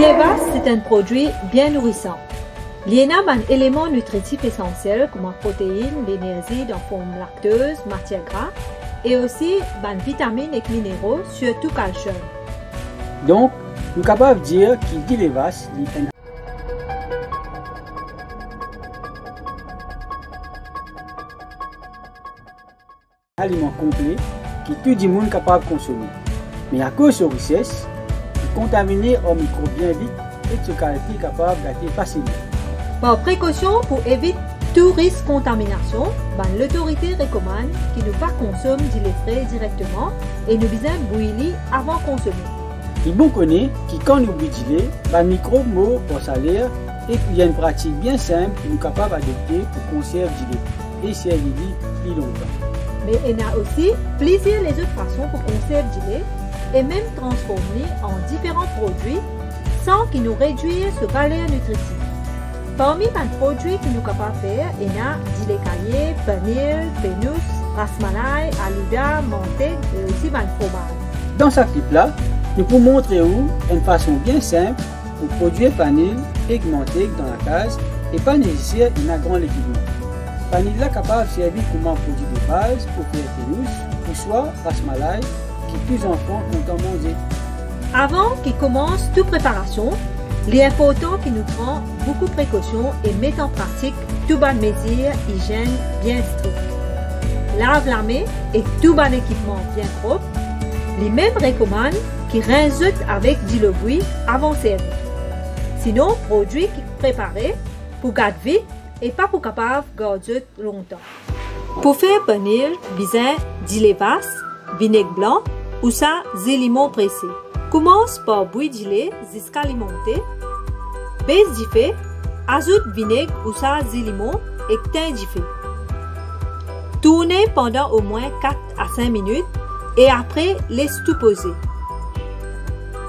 Dilevas, c'est un produit bien nourrissant. Il y a un élément nutritif essentiel comme protéines, l'énergie dans forme lacteuse, matière grasse et aussi des vitamines et minéraux, surtout calcium. Donc, nous sommes capables de dire que Dilevas est un aliment complet que tout le monde est capable de consommer. Mais à cause de sa richesse, il est contaminé en microbes bien vite et ce caractère est capable d'être facilement. Par précaution pour éviter tout risque de contamination, l'autorité recommande que nous ne pas consommer du lait frais directement et nous devons bouillir avant de consommer. Il est bon connaître que quand nous bouillons du lait, les microbes meurent pour salaire et qu'il y a une pratique bien simple que nous sommes capables d'adopter pour conserver du lait et servir plus longtemps. Mais il y a aussi plusieurs les autres façons pour conserver du lait et même transformer en différents produits sans qu'ils nous réduisent ce valeur nutritive. Parmi les produits que nous sommes capables de faire, il y a du lait caillé, panir, pénus, rasmalai, alouda, mantegue et aussi le fromage. Dans ce clip-là, nous pouvons montrer une façon bien simple pour produire panil et mantegue dans la case et pas nécessaire un grand équipement. Panil est capable de servir comme un produit de base pour faire pénus ou soit rasmalai qui plus enfants ont en manger. Avant qu'il commence toute préparation, il est important qu'il nous prenne beaucoup de précautions et mette en pratique tout bonnes mesures hygiène bien strictes. Lave la main et tout bon équipement bien propre. Les mêmes recommandent qu'il rince avec du lait bouilli avant de servir. Sinon, produit qui est préparé pour garder vite et pas pour capable de garder longtemps. Pour faire panir, besoin de Dilevas, vinaigre blanc ou ça, des limons pressés. Commence par bouillir du lait jusqu'à alimenter. Baisse du feu, ajoute vinaigre ou ça, des limons et teint du feu. Tournez pendant au moins 4 à 5 minutes et après, laisse tout poser.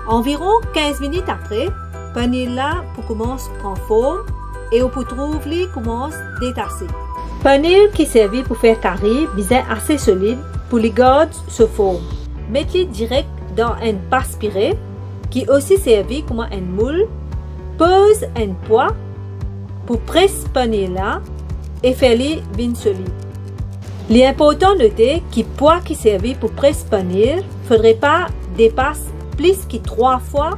Environ 15 minutes après, panir là pour commencer à prendre forme et au pour trouver commence à détasser. Panir qui servi pour faire carré, besoin assez solide pour les garder se forme. Mettez-le direct dans un pâte aspirée qui est aussi servi comme un moule. Pose un poids pour presser panir là et faire-le bien solide. Il est important de noter que le poids qui servi pour presser panir ne faudrait pas dépasser plus que 3 fois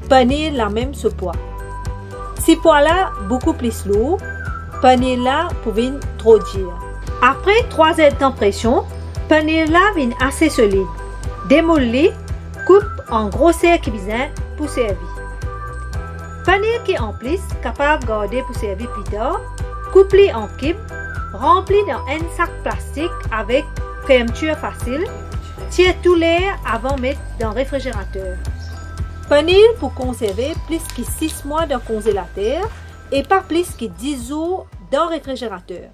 panir la même ce poids. Si poids là beaucoup plus lourd, panir là pouvait trop dire. Après 3 heures de temps pression, panir là vient assez solide. Démoule-le, coupe en grosseur qui besoin pour servir. Panir qui est en plus capable de garder pour servir plus tard, coupe-le en cubes, rempli dans un sac plastique avec fermeture facile, tire tout l'air avant de mettre dans le réfrigérateur. Panir pour conserver plus que 6 mois dans le congélateur et pas plus que 10 jours dans le réfrigérateur.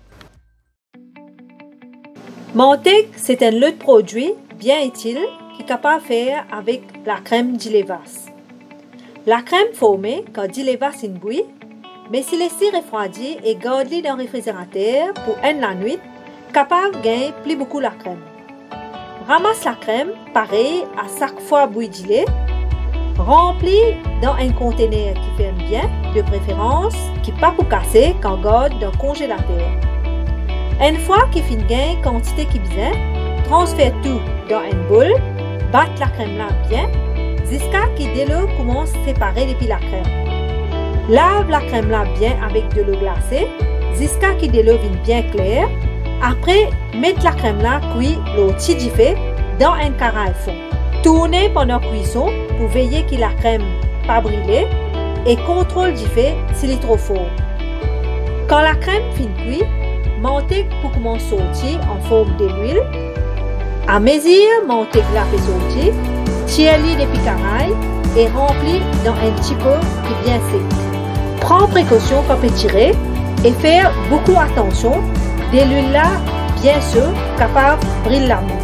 Mantegue, c'est un autre produit bien utile qui est capable de faire avec la crème Dilevas. La crème formée quand Dilevas est bouillie, mais si laissée refroidie et gardée dans le réfrigérateur pour la nuit, capable de gagner plus beaucoup la crème. Ramasse la crème, pareil à chaque fois bouillie du lait, remplis dans un conteneur qui ferme bien, de préférence qui n'est pas pour casser quand garde dans le congélateur. Une fois qu'il finit gagner quantité qui besoin, transfère tout dans une boule, batte la crème là bien, jusqu'à ce que de l'eau commence à séparer depuis la crème. Lave la crème là bien avec de l'eau glacée, jusqu'à ce que de l'eau vienne bien claire. Après, mettez la crème là cuite l'eau du feu dans un carafe fond. Tournez pendant la cuisson pour veiller que la crème pas brûlée et contrôle du feu s'il est trop fort. Quand la crème finit cuite, montez pour commencer à sortir en forme d'huile. À mesure, montez la fait sortir, tirez-le depuis caraille et remplis dans un petit pot qui est bien sec. Prends précaution quand vous tirez et faire beaucoup attention de l'huile là bien sûr capable de brûler la main.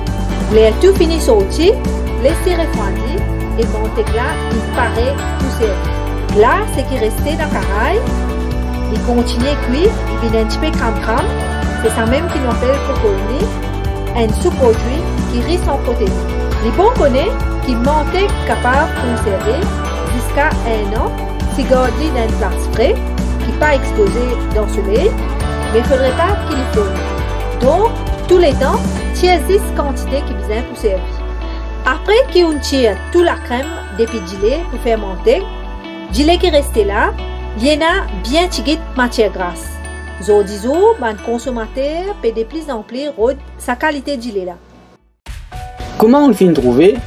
Les tout fini sorti, laissez refroidir et montez là il paraît tout servi. Là, ce qui restait dans la caraille, il continue à cuire, il vient un petit peu crame-crame. C'est ça même qu'on appelle cocolini, un sous-produit qui riche en protéines. Les bons connaissent qu'il manquait capable de conserver jusqu'à 1 an si gardé dans une place frais, qui n'est pas exposé dans le soleil, mais il ne faudrait pas qu'il y fonde. Donc, tous les temps, tire 10 quantités qui besoin pour servir. Après qu'on tire toute la crème depuis le gilet pour faire monter, le gilet qui reste là, il y en a bien tigé matière grasse. Aujourd'hui, le consommateur peut de plus en plus rôder sa qualité de gilet là. Comment on le fait trouver?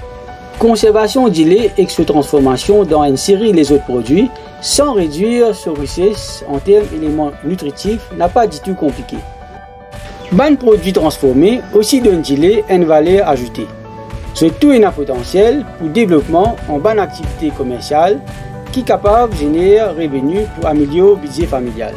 Conservation du lait et sa transformation dans une série des autres produits sans réduire sa richesse en termes d'éléments nutritifs n'a pas du tout compliqué. Ban produits transformés aussi donnent du lait une valeur ajoutée. C'est tout un potentiel pour développement en bonne activité commerciale qui est capable de générer revenus pour améliorer le budget familial.